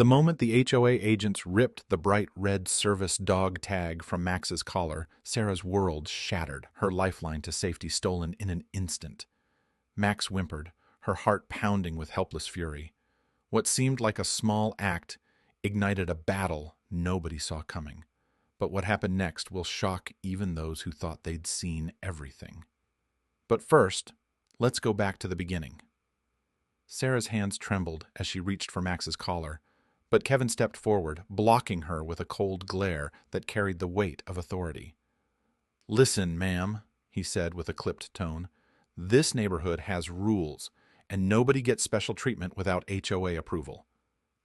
The moment the HOA agents ripped the bright red service dog tag from Max's collar, Sarah's world shattered, her lifeline to safety stolen in an instant. Max whimpered, her heart pounding with helpless fury. What seemed like a small act ignited a battle nobody saw coming. But what happened next will shock even those who thought they'd seen everything. But first, let's go back to the beginning. Sarah's hands trembled as she reached for Max's collar, but Kevin stepped forward, blocking her with a cold glare that carried the weight of authority. "Listen, ma'am," he said with a clipped tone. "This neighborhood has rules, and nobody gets special treatment without HOA approval.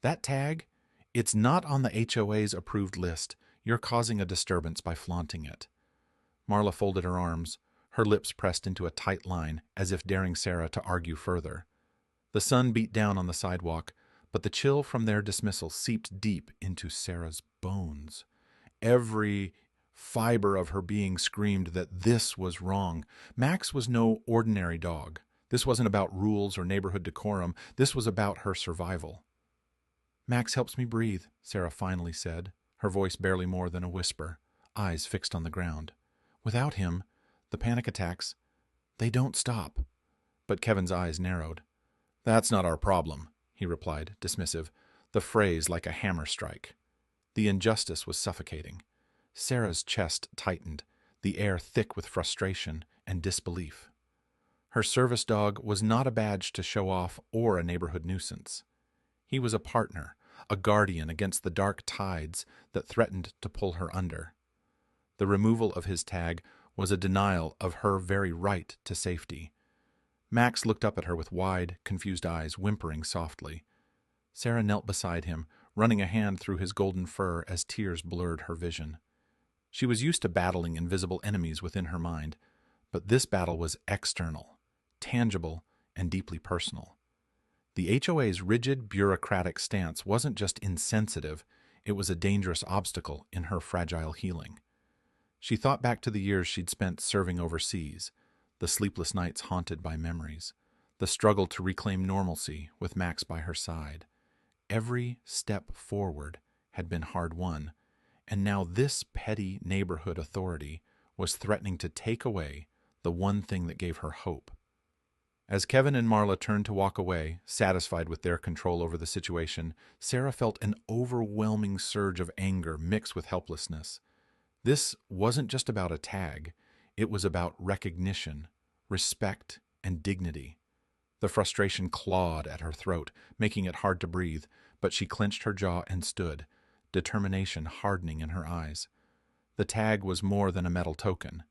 That tag, it's not on the HOA's approved list. You're causing a disturbance by flaunting it." Marla folded her arms, her lips pressed into a tight line, as if daring Sarah to argue further. The sun beat down on the sidewalk, but the chill from their dismissal seeped deep into Sarah's bones. Every fiber of her being screamed that this was wrong. Max was no ordinary dog. This wasn't about rules or neighborhood decorum. This was about her survival. "Max helps me breathe," Sarah finally said, her voice barely more than a whisper, eyes fixed on the ground. "Without him, the panic attacks, they don't stop." But Kevin's eyes narrowed. "That's not our problem," he replied, dismissive, the phrase like a hammer strike. The injustice was suffocating. Sarah's chest tightened, the air thick with frustration and disbelief. Her service dog was not a badge to show off or a neighborhood nuisance. He was a partner, a guardian against the dark tides that threatened to pull her under. The removal of his tag was a denial of her very right to safety. Max looked up at her with wide, confused eyes, whimpering softly. Sarah knelt beside him, running a hand through his golden fur as tears blurred her vision. She was used to battling invisible enemies within her mind, but this battle was external, tangible, and deeply personal. The HOA's rigid, bureaucratic stance wasn't just insensitive, it was a dangerous obstacle in her fragile healing. She thought back to the years she'd spent serving overseas, the sleepless nights haunted by memories, the struggle to reclaim normalcy with Max by her side. Every step forward had been hard-won, and now this petty neighborhood authority was threatening to take away the one thing that gave her hope. As Kevin and Marla turned to walk away, satisfied with their control over the situation, Sarah felt an overwhelming surge of anger mixed with helplessness. This wasn't just about a tag. It was about recognition, respect, and dignity. The frustration clawed at her throat, making it hard to breathe, but she clenched her jaw and stood, determination hardening in her eyes. The tag was more than a metal token.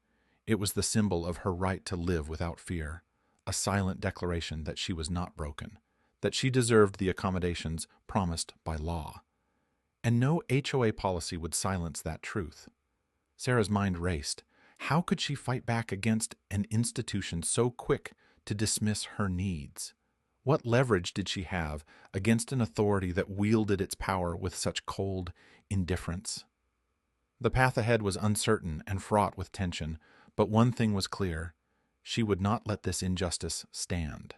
It was the symbol of her right to live without fear, a silent declaration that she was not broken, that she deserved the accommodations promised by law. And no HOA policy would silence that truth. Sarah's mind raced. How could she fight back against an institution so quick to dismiss her needs? What leverage did she have against an authority that wielded its power with such cold indifference? The path ahead was uncertain and fraught with tension, but one thing was clear. She would not let this injustice stand.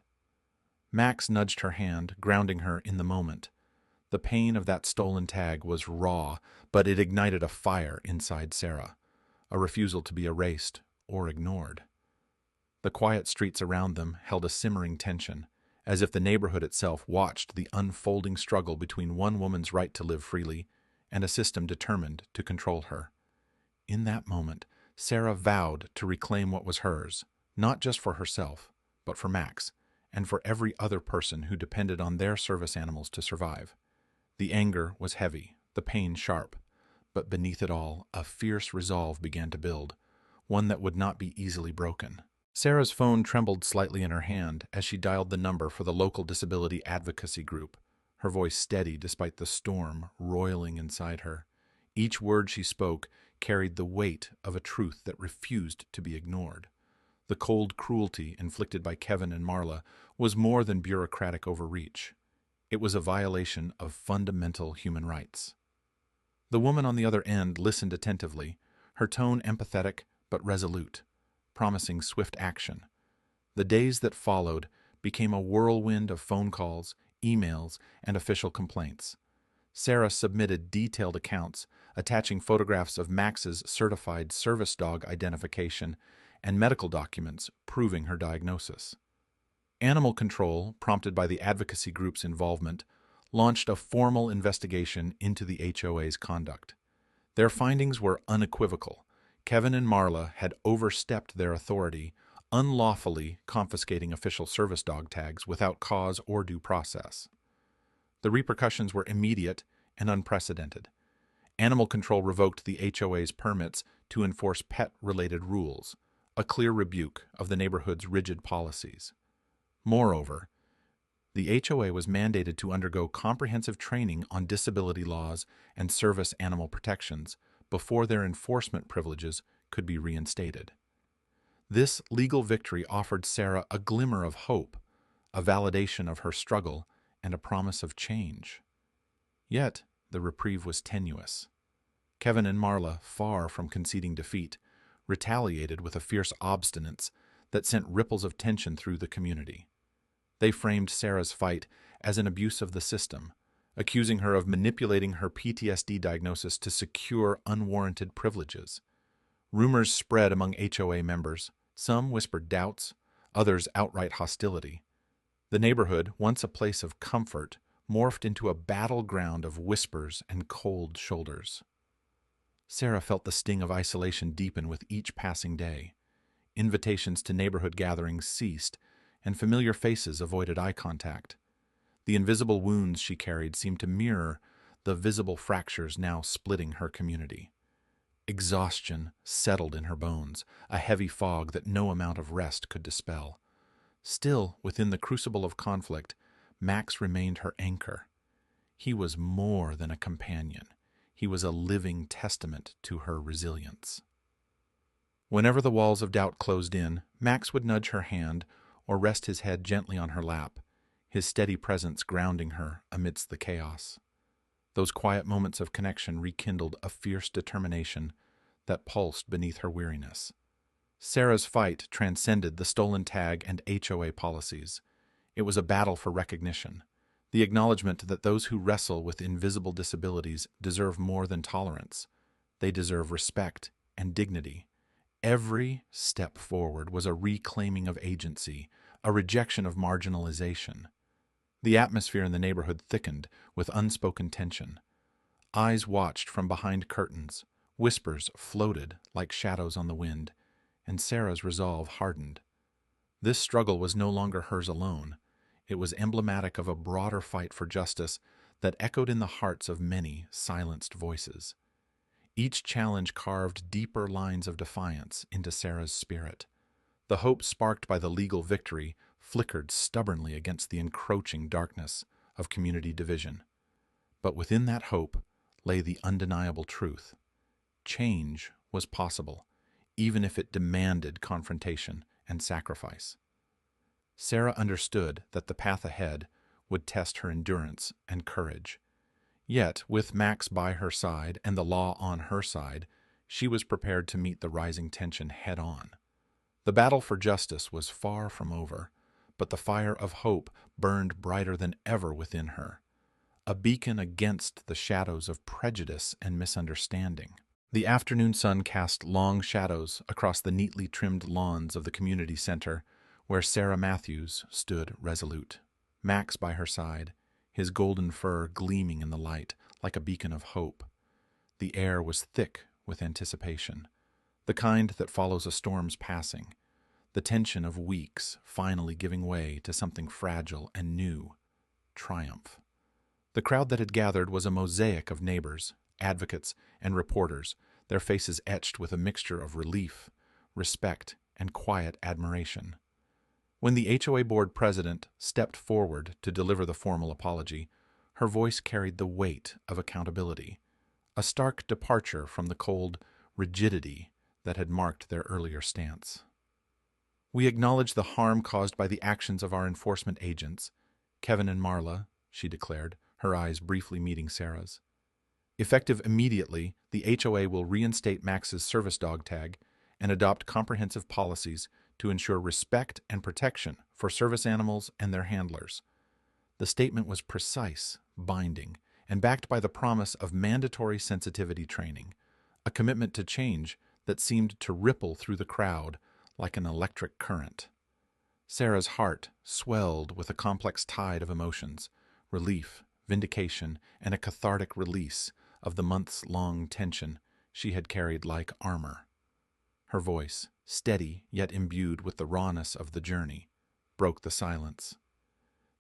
Max nudged her hand, grounding her in the moment. The pain of that stolen tag was raw, but it ignited a fire inside Sarah, a refusal to be erased or ignored. The quiet streets around them held a simmering tension, as if the neighborhood itself watched the unfolding struggle between one woman's right to live freely and a system determined to control her. In that moment, Sarah vowed to reclaim what was hers, not just for herself, but for Max, and for every other person who depended on their service animals to survive. The anger was heavy, the pain sharp, but beneath it all, a fierce resolve began to build, one that would not be easily broken. Sarah's phone trembled slightly in her hand as she dialed the number for the local disability advocacy group, her voice steady despite the storm roiling inside her. Each word she spoke carried the weight of a truth that refused to be ignored. The cold cruelty inflicted by Kevin and Marla was more than bureaucratic overreach. It was a violation of fundamental human rights. The woman on the other end listened attentively, her tone empathetic but resolute, promising swift action. The days that followed became a whirlwind of phone calls, emails, and official complaints. Sarah submitted detailed accounts, attaching photographs of Max's certified service dog identification and medical documents proving her diagnosis. Animal Control, prompted by the advocacy group's involvement, launched a formal investigation into the HOA's conduct. Their findings were unequivocal. Kevin and Marla had overstepped their authority, unlawfully confiscating official service dog tags without cause or due process. The repercussions were immediate and unprecedented. Animal Control revoked the HOA's permits to enforce pet-related rules, a clear rebuke of the neighborhood's rigid policies. Moreover, the HOA was mandated to undergo comprehensive training on disability laws and service animal protections before their enforcement privileges could be reinstated. This legal victory offered Sarah a glimmer of hope, a validation of her struggle, and a promise of change. Yet, the reprieve was tenuous. Kevin and Marla, far from conceding defeat, retaliated with a fierce obstinance that sent ripples of tension through the community. They framed Sarah's fight as an abuse of the system, accusing her of manipulating her PTSD diagnosis to secure unwarranted privileges. Rumors spread among HOA members. Some whispered doubts, others outright hostility. The neighborhood, once a place of comfort, morphed into a battleground of whispers and cold shoulders. Sarah felt the sting of isolation deepen with each passing day. Invitations to neighborhood gatherings ceased, and familiar faces avoided eye contact. The invisible wounds she carried seemed to mirror the visible fractures now splitting her community. Exhaustion settled in her bones, a heavy fog that no amount of rest could dispel. Still, within the crucible of conflict, Max remained her anchor. He was more than a companion. He was a living testament to her resilience. Whenever the walls of doubt closed in, Max would nudge her hand or rest his head gently on her lap, his steady presence grounding her amidst the chaos. Those quiet moments of connection rekindled a fierce determination that pulsed beneath her weariness. Sarah's fight transcended the stolen tag and HOA policies. It was a battle for recognition, the acknowledgement that those who wrestle with invisible disabilities deserve more than tolerance. They deserve respect and dignity. Every step forward was a reclaiming of agency, a rejection of marginalization. The atmosphere in the neighborhood thickened with unspoken tension. Eyes watched from behind curtains, whispers floated like shadows on the wind, and Sarah's resolve hardened. This struggle was no longer hers alone. It was emblematic of a broader fight for justice that echoed in the hearts of many silenced voices. Each challenge carved deeper lines of defiance into Sarah's spirit. The hope sparked by the legal victory flickered stubbornly against the encroaching darkness of community division. But within that hope lay the undeniable truth. Change was possible, even if it demanded confrontation and sacrifice. Sarah understood that the path ahead would test her endurance and courage. Yet, with Max by her side and the law on her side, she was prepared to meet the rising tension head-on. The battle for justice was far from over, but the fire of hope burned brighter than ever within her, a beacon against the shadows of prejudice and misunderstanding. The afternoon sun cast long shadows across the neatly trimmed lawns of the community center, where Sarah Matthews stood resolute, Max by her side, his golden fur gleaming in the light like a beacon of hope. The air was thick with anticipation, the kind that follows a storm's passing, the tension of weeks finally giving way to something fragile and new, triumph. The crowd that had gathered was a mosaic of neighbors, advocates, and reporters, their faces etched with a mixture of relief, respect, and quiet admiration. When the HOA board president stepped forward to deliver the formal apology, her voice carried the weight of accountability, a stark departure from the cold rigidity that had marked their earlier stance. "We acknowledge the harm caused by the actions of our enforcement agents, Kevin and Marla," she declared, her eyes briefly meeting Sarah's. "Effective immediately, the HOA will reinstate Max's service dog tag and adopt comprehensive policies to ensure respect and protection for service animals and their handlers." The statement was precise, binding, and backed by the promise of mandatory sensitivity training, a commitment to change that seemed to ripple through the crowd like an electric current. Sarah's heart swelled with a complex tide of emotions, relief, vindication, and a cathartic release of the months-long tension she had carried like armor. Her voice, steady yet imbued with the rawness of the journey, broke the silence.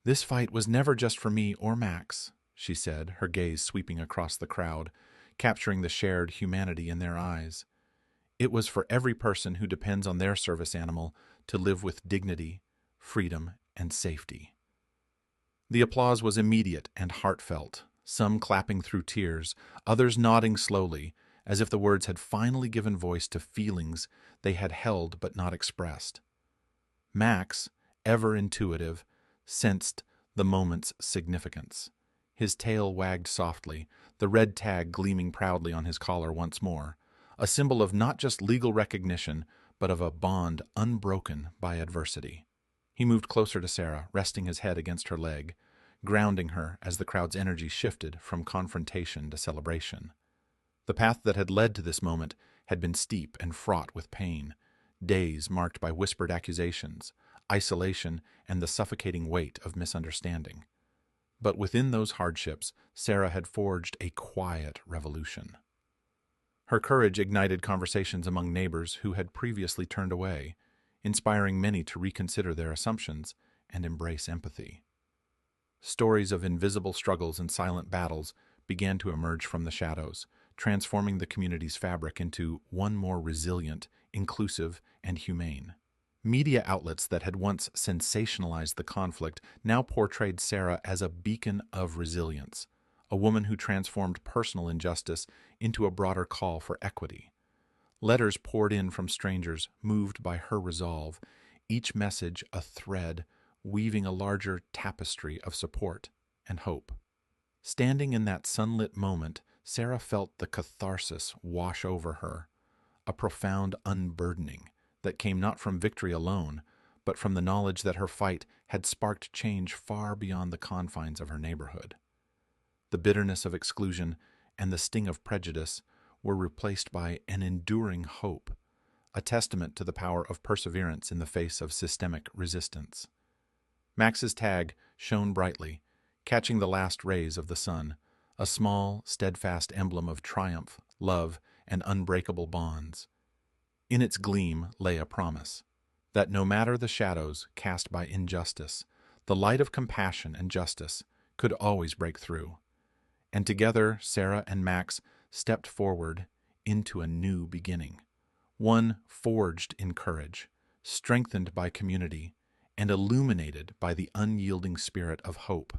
"This fight was never just for me or Max," she said, her gaze sweeping across the crowd, capturing the shared humanity in their eyes. "It was for every person who depends on their service animal to live with dignity, freedom, and safety." The applause was immediate and heartfelt, some clapping through tears, others nodding slowly, as if the words had finally given voice to feelings they had held but not expressed. Max, ever intuitive, sensed the moment's significance. His tail wagged softly, the red tag gleaming proudly on his collar once more, a symbol of not just legal recognition, but of a bond unbroken by adversity. He moved closer to Sarah, resting his head against her leg, grounding her as the crowd's energy shifted from confrontation to celebration. The path that had led to this moment had been steep and fraught with pain, days marked by whispered accusations, isolation, and the suffocating weight of misunderstanding. But within those hardships, Sarah had forged a quiet revolution. Her courage ignited conversations among neighbors who had previously turned away, inspiring many to reconsider their assumptions and embrace empathy. Stories of invisible struggles and silent battles began to emerge from the shadows, transforming the community's fabric into one more resilient, inclusive, and humane. Media outlets that had once sensationalized the conflict now portrayed Sarah as a beacon of resilience, a woman who transformed personal injustice into a broader call for equity. Letters poured in from strangers, moved by her resolve, each message a thread weaving a larger tapestry of support and hope. Standing in that sunlit moment, Sarah felt the catharsis wash over her, a profound unburdening that came not from victory alone, but from the knowledge that her fight had sparked change far beyond the confines of her neighborhood. The bitterness of exclusion and the sting of prejudice were replaced by an enduring hope, a testament to the power of perseverance in the face of systemic resistance. Max's tag shone brightly, catching the last rays of the sun, a small, steadfast emblem of triumph, love, and unbreakable bonds. In its gleam lay a promise that no matter the shadows cast by injustice, the light of compassion and justice could always break through. And together, Sarah and Max stepped forward into a new beginning, one forged in courage, strengthened by community, and illuminated by the unyielding spirit of hope.